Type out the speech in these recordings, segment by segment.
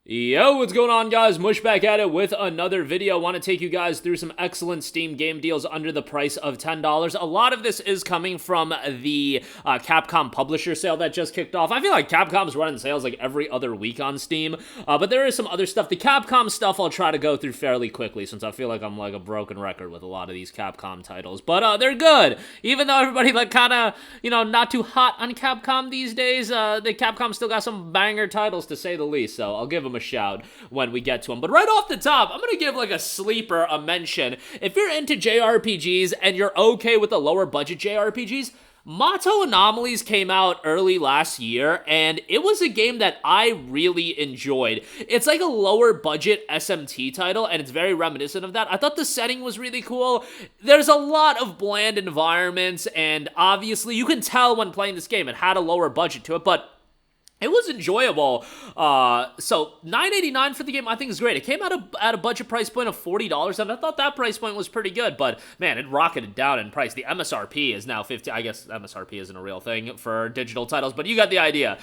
Yo, what's going on, guys? Mush back at it with another video. I want to take you guys through some excellent Steam game deals under the price of $10. A lot of this is coming from the Capcom publisher sale that just kicked off. I feel like Capcom's running sales like every other week on Steam, but there is some other stuff. The Capcom stuff I'll try to go through fairly quickly since I feel like I'm like a broken record with a lot of these Capcom titles, but they're good. Even though everybody like kind of, not too hot on Capcom these days, the Capcom still got some banger titles to say the least, so I'll give them a shout when we get to them. But right off the top, I'm gonna give like a sleeper a mention. If you're into JRPGs and you're okay with the lower budget JRPGs, Mato Anomalies came out early last year, and it was a game that I really enjoyed. It's like a lower budget SMT title, and it's very reminiscent of that. I thought the setting was really cool. There's a lot of bland environments, and obviously you can tell when playing this game it had a lower budget to it, but it was enjoyable. So $9.89 for the game, I think is great. It came out at a budget price point of $40, and I thought that price point was pretty good, but man, it rocketed down in price. The MSRP is now $50. I guess MSRP isn't a real thing for digital titles, but you got the idea.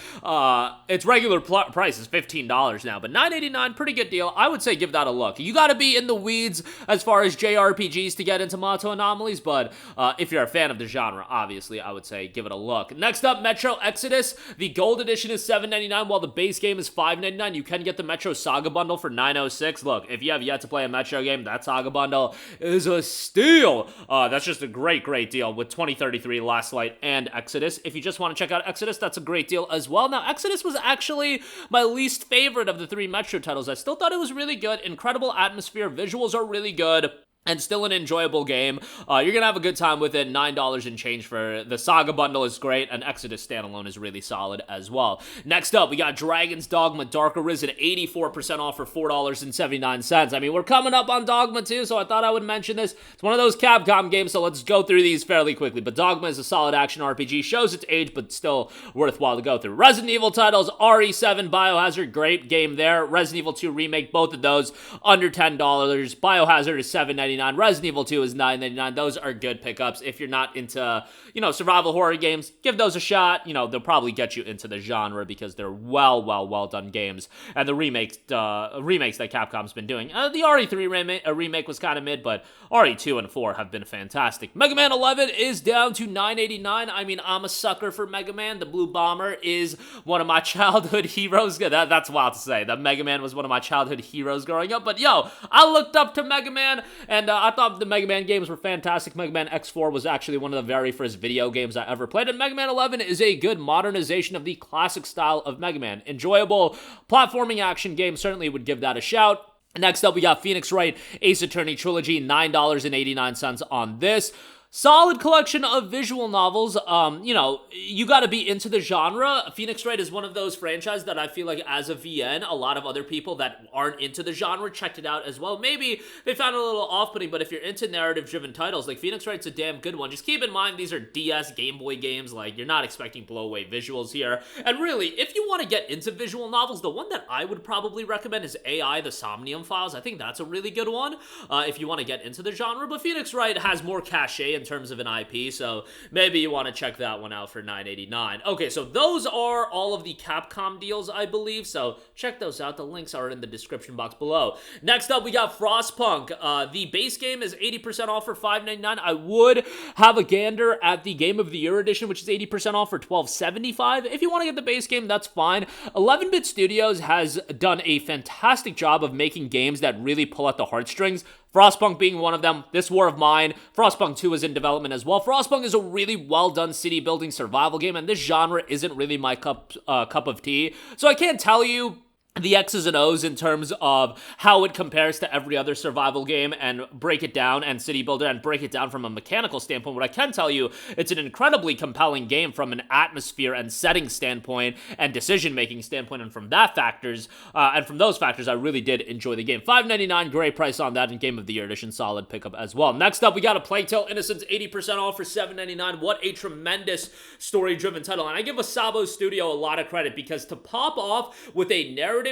Its regular price is $15 now, but $9.89, pretty good deal. I would say give that a look. You gotta be in the weeds as far as JRPGs to get into Mato Anomalies, but if you're a fan of the genre, obviously, I would say give it a look. Next up, Metro Exodus. The Gold Edition is $7.99 while the base game is $5.99. You can get the Metro Saga Bundle for $9.06. Look, if you have yet to play a Metro game, that Saga Bundle is a steal. That's just a great deal with 2033, Last Light, and Exodus. If you just want to check out Exodus, that's a great deal as well. Now, Exodus was actually my least favorite of the three Metro titles. I still thought it was really good. Incredible atmosphere. Visuals are really good. And still an enjoyable game. You're gonna have a good time with it. $9 and change for the Saga Bundle is great, and Exodus standalone is really solid as well. Next up, we got Dragon's Dogma Dark Arisen, 84% off for $4.79. I mean, we're coming up on Dogma too, so I thought I would mention this. It's one of those Capcom games, so let's go through these fairly quickly. But Dogma is a solid action RPG, shows its age, but still worthwhile to go through. Resident Evil titles, RE7, Biohazard, great game there. Resident Evil 2 Remake, both of those under $10. Biohazard is $7.99. Resident Evil 2 is $9.99. Those are good pickups. If you're not into, survival horror games, give those a shot. They'll probably get you into the genre because they're well done games. And the remakes that Capcom's been doing. The RE3 remake was kind of mid, but RE2 and 4 have been fantastic. Mega Man 11 is down to $9.89. I mean, I'm a sucker for Mega Man. The Blue Bomber is one of my childhood heroes. That's wild to say. That Mega Man was one of my childhood heroes growing up. But yo, I looked up to Mega Man, and I thought the Mega Man games were fantastic. Mega Man X4 was actually one of the very first video games I ever played, and Mega Man 11 is a good modernization of the classic style of Mega Man. Enjoyable platforming action game, certainly would give that a shout. Next up, we got Phoenix Wright Ace Attorney Trilogy, $9.89 on this. Solid collection of visual novels. You gotta be into the genre. Phoenix Wright is one of those franchises that I feel like as a VN, a lot of other people that aren't into the genre checked it out as well. Maybe they found it a little off-putting, but if you're into narrative-driven titles, like Phoenix Wright's a damn good one. Just keep in mind, these are DS, Game Boy games. Like, you're not expecting blow-away visuals here. And really, if you want to get into visual novels, the one that I would probably recommend is AI, The Somnium Files. I think that's a really good one if you want to get into the genre. But Phoenix Wright has more cachet in terms of an IP, so maybe you want to check that one out for $9.89. Okay, so those are all of the Capcom deals, I believe, so check those out. The links are in the description box below. Next up, we got Frostpunk. The base game is 80% off for $5.99. I would have a gander at the Game of the Year edition, which is 80% off for $12.75. If you want to get the base game, that's fine. 11-Bit Studios has done a fantastic job of making games that really pull at the heartstrings. Frostpunk being one of them. This War of Mine. Frostpunk 2 is in development as well. Frostpunk is a really well-done city-building survival game, and this genre isn't really my cup of tea. So I can't tell you the X's and O's in terms of how it compares to every other survival game and break it down, and city builder, and break it down from a mechanical standpoint. What I can tell you, it's an incredibly compelling game from an atmosphere and setting standpoint and decision-making standpoint, and from those factors, I really did enjoy the game. $5.99, great price on that, and Game of the Year edition, solid pickup as well. Next up, we got a Plague Tale Innocence, 80% off for $7.99. What a tremendous story-driven title, and I give Asabo Studio a lot of credit, because to pop off with a narrative-driven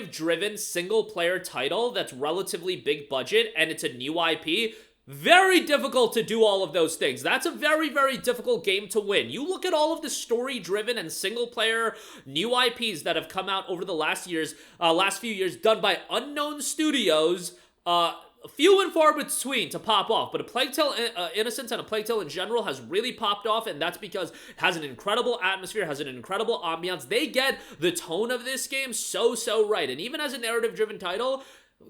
single-player title that's relatively big budget and it's a new IP, Very difficult to do all of those things. That's a very, very difficult game to win. You look at all of the story-driven and single-player new IPs that have come out over the last few years, done by unknown studios. Few and far between to pop off, but a Plague Tale Innocence and a Plague Tale in general has really popped off, and that's because it has an incredible atmosphere, has an incredible ambiance. They get the tone of this game so right, and even as a narrative-driven title,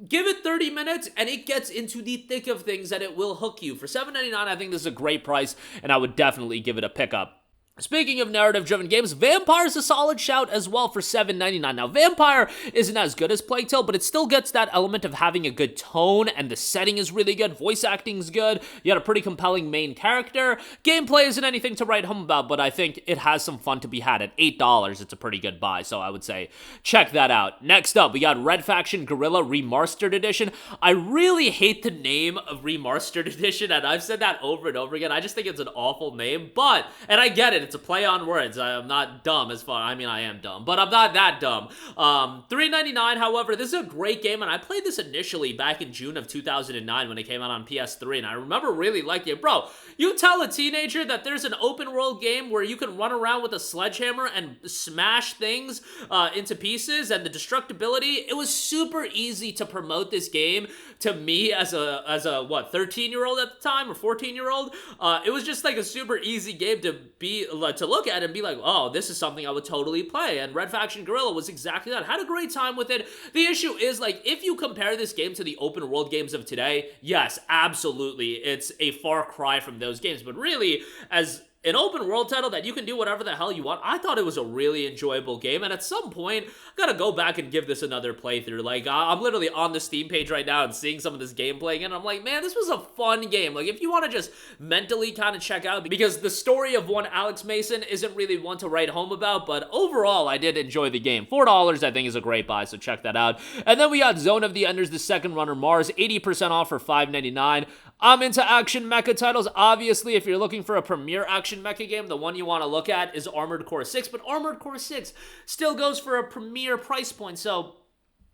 give it 30 minutes and it gets into the thick of things and it will hook you. For $7.99, I think this is a great price, and I would definitely give it a pickup. Speaking of narrative-driven games, Vampyr is a solid shout as well for $7.99. Now, Vampyr isn't as good as Plague Tale, but it still gets that element of having a good tone, and the setting is really good, voice acting's good, you got a pretty compelling main character. Gameplay isn't anything to write home about, but I think it has some fun to be had. At $8, it's a pretty good buy, so I would say check that out. Next up, we got Red Faction Guerrilla Re-Mars-tered Edition. I really hate the name of Re-Mars-tered Edition, and I've said that over and over again. I just think it's an awful name, and I get it. It's a play on words. I'm not dumb I am dumb, but I'm not that dumb. $3.99, however, this is a great game, and I played this initially back in June of 2009 when it came out on PS3, and I remember really liking it. Bro, you tell a teenager that there's an open world game where you can run around with a sledgehammer and smash things into pieces, and the destructibility, it was super easy to promote this game to me as a 13-year-old at the time, or 14-year-old. It was just like a super easy game to look at and be like, oh, this is something I would totally play. And Red Faction Guerrilla was exactly that. Had a great time with it. The issue is, like, if you compare this game to the open world games of today, yes, absolutely, it's a far cry from those games. But really, as an open world title that you can do whatever the hell you want, I thought it was a really enjoyable game, and at some point, I gotta go back and give this another playthrough. Like, I'm literally on the Steam page right now and seeing some of this gameplay, and I'm like, man, this was a fun game. Like, if you want to just mentally kind of check out, because the story of one Alex Mason isn't really one to write home about, but overall, I did enjoy the game. $4, I think, is a great buy, so check that out. And then we got Zone of the Enders, the second runner, Mars, 80% off for $5.99. I'm into action mecha titles. Obviously, if you're looking for a premier action mecha game, the one you want to look at is Armored Core 6, but Armored Core 6 still goes for a premier price point, so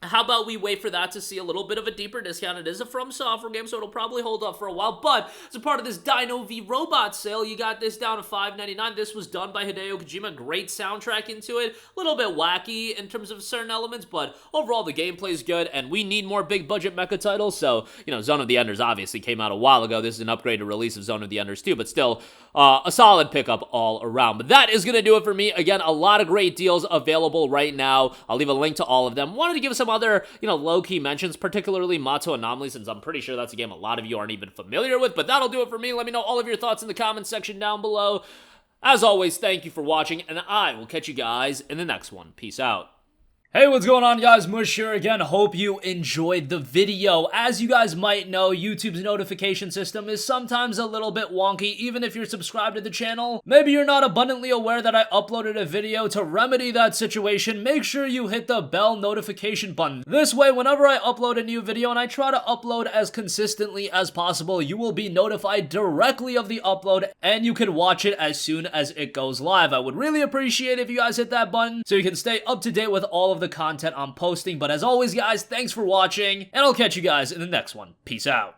how about we wait for that to see a little bit of a deeper discount? It is a From Software game, so it'll probably hold up for a while, but as a part of this Dino v Robot sale, you got this down to $5.99. This was done by Hideo Kojima. Great soundtrack into it. A little bit wacky in terms of certain elements, but overall the gameplay is good, and we need more big budget mecha titles, so, you know, Zone of the Enders obviously came out a while ago. This is an upgraded release of Zone of the Enders 2, but still a solid pickup all around. But that is going to do it for me. Again, a lot of great deals available right now. I'll leave a link to all of them. Wanted to give some other, you know, low-key mentions, particularly Mato Anomalies, since I'm pretty sure that's a game a lot of you aren't even familiar with, but that'll do it for me. Let me know all of your thoughts in the comments section down below. As always, thank you for watching, and I will catch you guys in the next one. Peace out. Hey, what's going on, guys? Mush here again. Hope you enjoyed the video. As you guys might know, YouTube's notification system is sometimes a little bit wonky, even if you're subscribed to the channel. Maybe you're not abundantly aware that I uploaded a video. To remedy that situation, make sure you hit the bell notification button. This way, whenever I upload a new video, and I try to upload as consistently as possible, you will be notified directly of the upload, and you can watch it as soon as it goes live. I would really appreciate if you guys hit that button so you can stay up to date with all of the content I'm posting. But as always, guys, thanks for watching, and I'll catch you guys in the next one. Peace out.